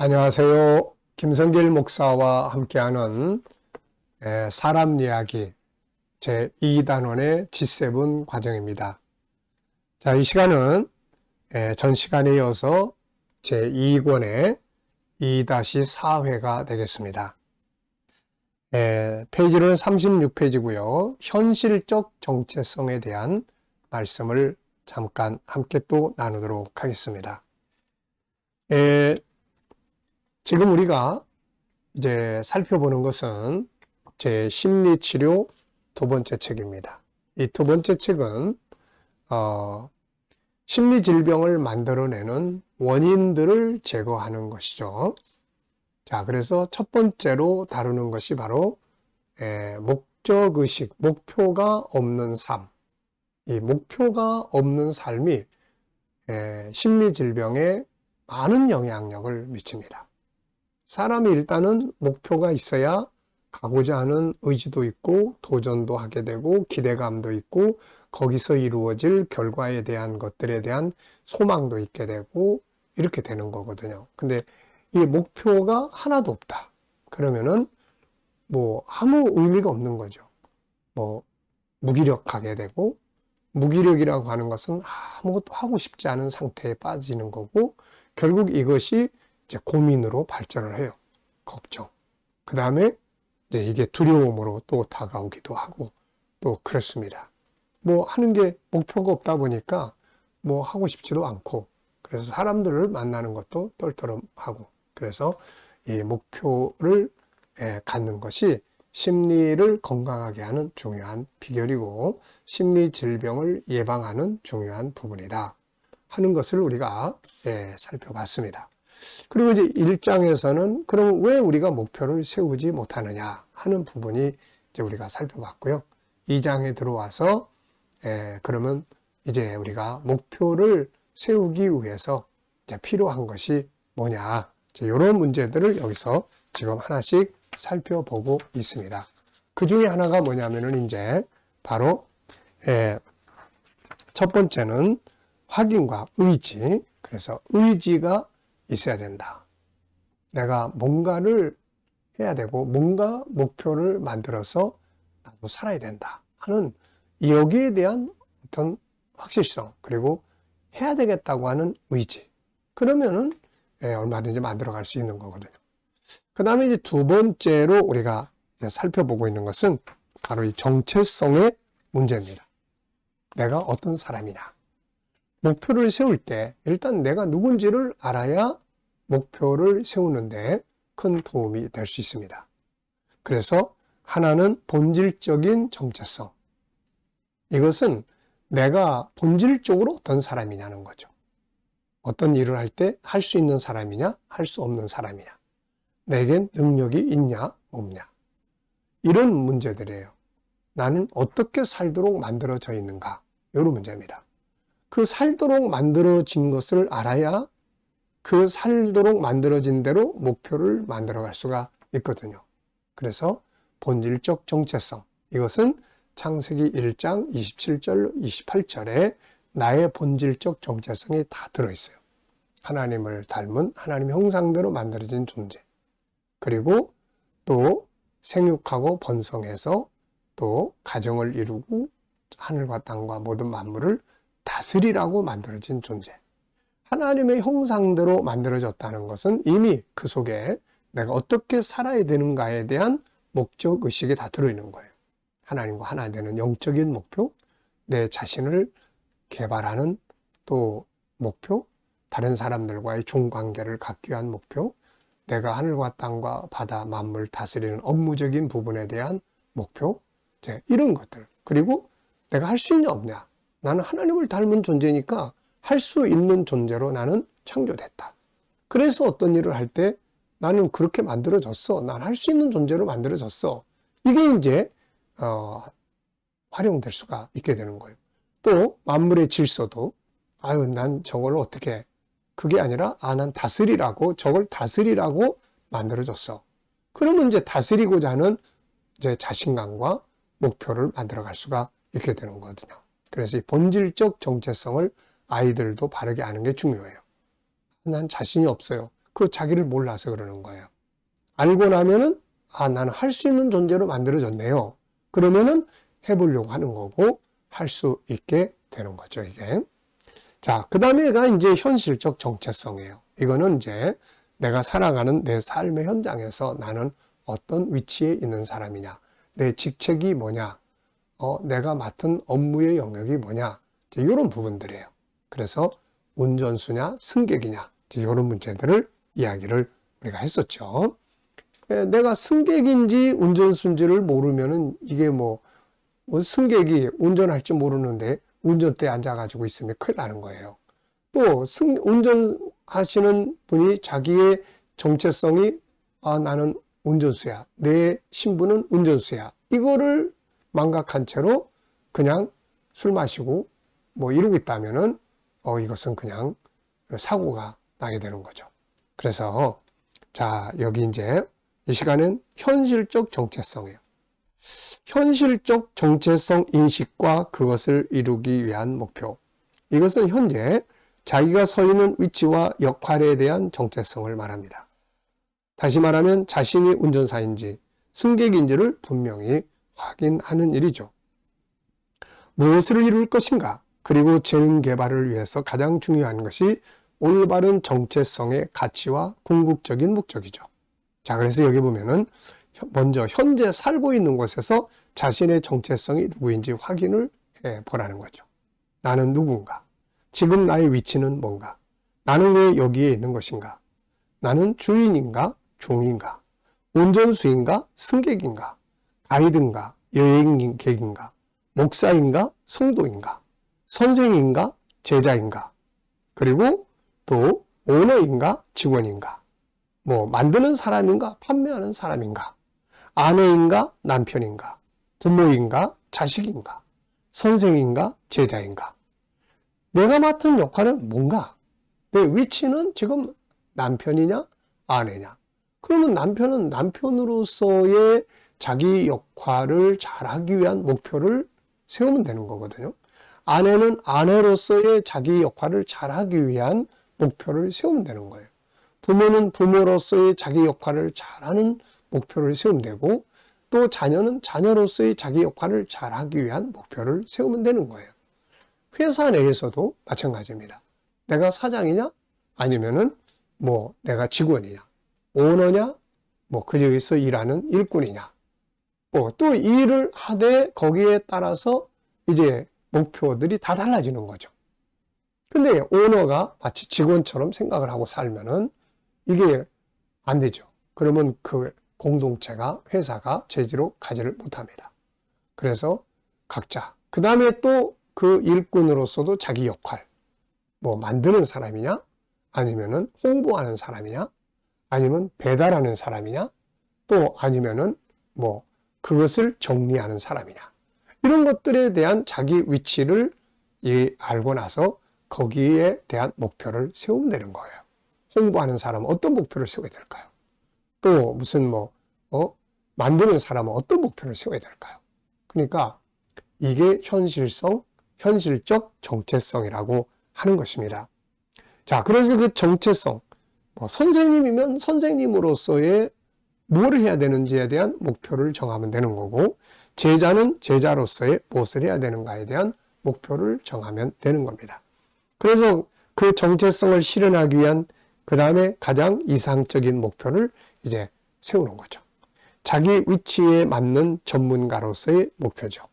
안녕하세요. 김성길 목사와 함께하는 사람 이야기 제2단원의 G7 과정입니다. 자, 이 시간은 전 시간에 이어서 제2권의 2-4회가 되겠습니다. 페이지는 36페이지고요. 현실적 정체성에 대한 말씀을 잠깐 함께 또 나누도록 하겠습니다. 지금 우리가 이제 살펴보는 것은 제 심리치료 두 번째 책입니다. 이 두 번째 책은 심리질병을 만들어내는 원인들을 제거하는 것이죠. 자, 그래서 첫 번째로 다루는 것이 바로 목적의식, 목표가 없는 삶. 이 목표가 없는 삶이 심리질병에 많은 영향력을 미칩니다. 사람이 일단은 목표가 있어야 가고자 하는 의지도 있고 도전도 하게 되고 기대감도 있고 거기서 이루어질 결과에 대한 것들에 대한 소망도 있게 되고 이렇게 되는 거거든요. 근데 이 목표가 하나도 없다. 그러면은 뭐 아무 의미가 없는 거죠. 뭐 무기력하게 되고, 무기력이라고 하는 것은 아무것도 하고 싶지 않은 상태에 빠지는 거고, 결국 이것이 이제 고민으로 발전을 해요. 걱정. 그 다음에 이제 이게 두려움으로 또 다가오기도 하고 또 그렇습니다. 뭐 하는 게 목표가 없다 보니까 뭐 하고 싶지도 않고, 그래서 사람들을 만나는 것도 떨떠름하고, 그래서 이 목표를 갖는 것이 심리를 건강하게 하는 중요한 비결이고 심리 질병을 예방하는 중요한 부분이다 하는 것을 우리가 살펴봤습니다. 그리고 이제 1장에서는 그럼 왜 우리가 목표를 세우지 못하느냐 하는 부분이 이제 우리가 살펴봤고요. 2장에 들어와서 그러면 이제 우리가 목표를 세우기 위해서 이제 필요한 것이 뭐냐, 이제 이런 문제들을 여기서 지금 하나씩 살펴보고 있습니다. 그 중에 하나가 뭐냐면은 이제 바로 첫 번째는 확인과 의지. 그래서 의지가 있어야 된다. 내가 뭔가를 해야 되고 뭔가 목표를 만들어서 나도 살아야 된다 하는 여기에 대한 어떤 확실성, 그리고 해야 되겠다고 하는 의지. 그러면은 얼마든지 만들어갈 수 있는 거거든요. 그 다음에 이제 두 번째로 우리가 살펴보고 있는 것은 바로 이 정체성의 문제입니다. 내가 어떤 사람이냐. 목표를 세울 때 일단 내가 누군지를 알아야 목표를 세우는데 큰 도움이 될 수 있습니다. 그래서 하나는 본질적인 정체성. 이것은 내가 본질적으로 어떤 사람이냐는 거죠. 어떤 일을 할 때 할 수 있는 사람이냐, 할 수 없는 사람이냐. 내겐 능력이 있냐, 없냐. 이런 문제들이에요. 나는 어떻게 살도록 만들어져 있는가. 이런 문제입니다. 그 살도록 만들어진 것을 알아야 그 살도록 만들어진 대로 목표를 만들어갈 수가 있거든요. 그래서 본질적 정체성. 이것은 창세기 1장 27절, 28절에 나의 본질적 정체성이 다 들어있어요. 하나님을 닮은 하나님의 형상대로 만들어진 존재. 그리고 또 생육하고 번성해서 또 가정을 이루고 하늘과 땅과 모든 만물을 다스리라고 만들어진 존재. 하나님의 형상대로 만들어졌다는 것은 이미 그 속에 내가 어떻게 살아야 되는가에 대한 목적의식이 다 들어있는 거예요. 하나님과 하나 되는 영적인 목표, 내 자신을 개발하는 또 목표, 다른 사람들과의 종관계를 갖기 위한 목표, 내가 하늘과 땅과 바다, 만물 다스리는 업무적인 부분에 대한 목표, 이런 것들. 그리고 내가 할 수 있냐 없냐. 나는 하나님을 닮은 존재니까 할 수 있는 존재로 나는 창조됐다. 그래서 어떤 일을 할 때 나는 그렇게 만들어졌어. 난 할 수 있는 존재로 만들어졌어. 이게 이제 활용될 수가 있게 되는 거예요. 또 만물의 질서도 난 저걸 어떻게, 그게 아니라 난 다스리라고, 저걸 다스리라고 만들어졌어. 그러면 이제 다스리고자 하는 이제 자신감과 목표를 만들어갈 수가 있게 되는 거거든요. 그래서 이 본질적 정체성을 아이들도 바르게 아는 게 중요해요. 난 자신이 없어요. 그 자기를 몰라서 그러는 거예요. 알고 나면은 나는 할 수 있는 존재로 만들어졌네요. 그러면은 해보려고 하는 거고 할 수 있게 되는 거죠, 이게. 자, 그 다음에가 이제 현실적 정체성이에요. 이거는 이제 내가 살아가는 내 삶의 현장에서 나는 어떤 위치에 있는 사람이냐, 내 직책이 뭐냐, 내가 맡은 업무의 영역이 뭐냐, 이제 이런 부분들이에요. 그래서 운전수냐, 승객이냐, 이제 이런 문제들을 이야기를 우리가 했었죠. 내가 승객인지 운전수인지를 모르면은 이게 뭐 승객이 운전할 줄 모르는데 운전대에 앉아가지고 있으면 큰일 나는 거예요. 또 운전하시는 분이 자기의 정체성이 나는 운전수야. 내 신분은 운전수야. 이거를 망각한 채로 그냥 술 마시고 뭐 이러고 있다면은 이것은 그냥 사고가 나게 되는 거죠. 그래서 자, 여기 이제 이 시간은 현실적 정체성이에요. 현실적 정체성 인식과 그것을 이루기 위한 목표. 이것은 현재 자기가 서 있는 위치와 역할에 대한 정체성을 말합니다. 다시 말하면 자신이 운전사인지 승객인지를 분명히 확인하는 일이죠. 무엇을 이룰 것인가? 그리고 재능 개발을 위해서 가장 중요한 것이 올바른 정체성의 가치와 궁극적인 목적이죠. 자, 그래서 여기 보면은 먼저 현재 살고 있는 곳에서 자신의 정체성이 누구인지 확인을 해 보라는 거죠. 나는 누군가? 지금 나의 위치는 뭔가? 나는 왜 여기에 있는 것인가? 나는 주인인가? 종인가? 운전수인가? 승객인가? 가이드인가? 여행객인가? 목사인가? 성도인가? 선생인가? 제자인가? 그리고 또 오너인가? 직원인가? 뭐 만드는 사람인가? 판매하는 사람인가? 아내인가? 남편인가? 부모인가? 자식인가? 선생인가? 제자인가? 내가 맡은 역할은 뭔가? 내 위치는 지금 남편이냐? 아내냐? 그러면 남편은 남편으로서의 자기 역할을 잘하기 위한 목표를 세우면 되는 거거든요. 아내는 아내로서의 자기 역할을 잘하기 위한 목표를 세우면 되는 거예요. 부모는 부모로서의 자기 역할을 잘하는 목표를 세우면 되고, 또 자녀는 자녀로서의 자기 역할을 잘하기 위한 목표를 세우면 되는 거예요. 회사 내에서도 마찬가지입니다. 내가 사장이냐? 아니면은 뭐 내가 직원이냐? 오너냐? 뭐 그 지역에서 일하는 일꾼이냐? 또 일을 하되 거기에 따라서 이제 목표들이 다 달라지는 거죠. 근데 오너가 마치 직원처럼 생각을 하고 살면은 이게 안 되죠. 그러면 그 공동체가, 회사가 제대로 가지를 못합니다. 그래서 각자, 그 다음에 또 그 일꾼으로서도 자기 역할, 뭐 만드는 사람이냐, 아니면은 홍보하는 사람이냐, 아니면 배달하는 사람이냐, 또 아니면은 뭐 그것을 정리하는 사람이냐, 이런 것들에 대한 자기 위치를 알고 나서 거기에 대한 목표를 세우면 되는 거예요. 홍보하는 사람은 어떤 목표를 세워야 될까요? 또 무슨 만드는 사람은 어떤 목표를 세워야 될까요? 그러니까 이게 현실적 정체성이라고 하는 것입니다. 자, 그래서 그 정체성, 선생님이면 선생님으로서의 뭘 해야 되는지에 대한 목표를 정하면 되는 거고, 제자는 제자로서의 무엇을 해야 되는가에 대한 목표를 정하면 되는 겁니다. 그래서 그 정체성을 실현하기 위한 그 다음에 가장 이상적인 목표를 이제 세우는 거죠. 자기 위치에 맞는 전문가로서의 목표죠.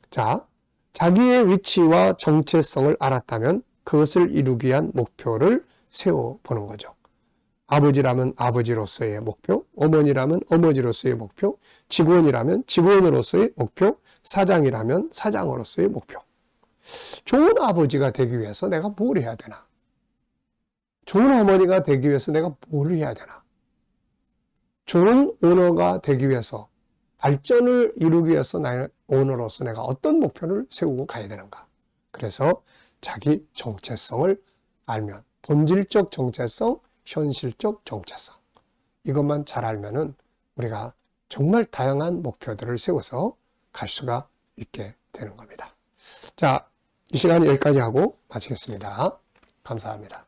자, 자기의 위치와 정체성을 알았다면 그것을 이루기 위한 목표를 세워보는 거죠. 아버지라면 아버지로서의 목표, 어머니라면 어머니로서의 목표, 직원이라면 직원으로서의 목표, 사장이라면 사장으로서의 목표. 좋은 아버지가 되기 위해서 내가 뭘 해야 되나? 좋은 어머니가 되기 위해서 내가 뭘 해야 되나? 좋은 오너가 되기 위해서, 발전을 이루기 위해서 나의 오너로서 내가 어떤 목표를 세우고 가야 되는가? 그래서 자기 정체성을 알면, 본질적 정체성, 현실적 정체성, 이것만 잘 알면은 우리가 정말 다양한 목표들을 세워서 갈 수가 있게 되는 겁니다. 자, 이 시간 여기까지 하고 마치겠습니다. 감사합니다.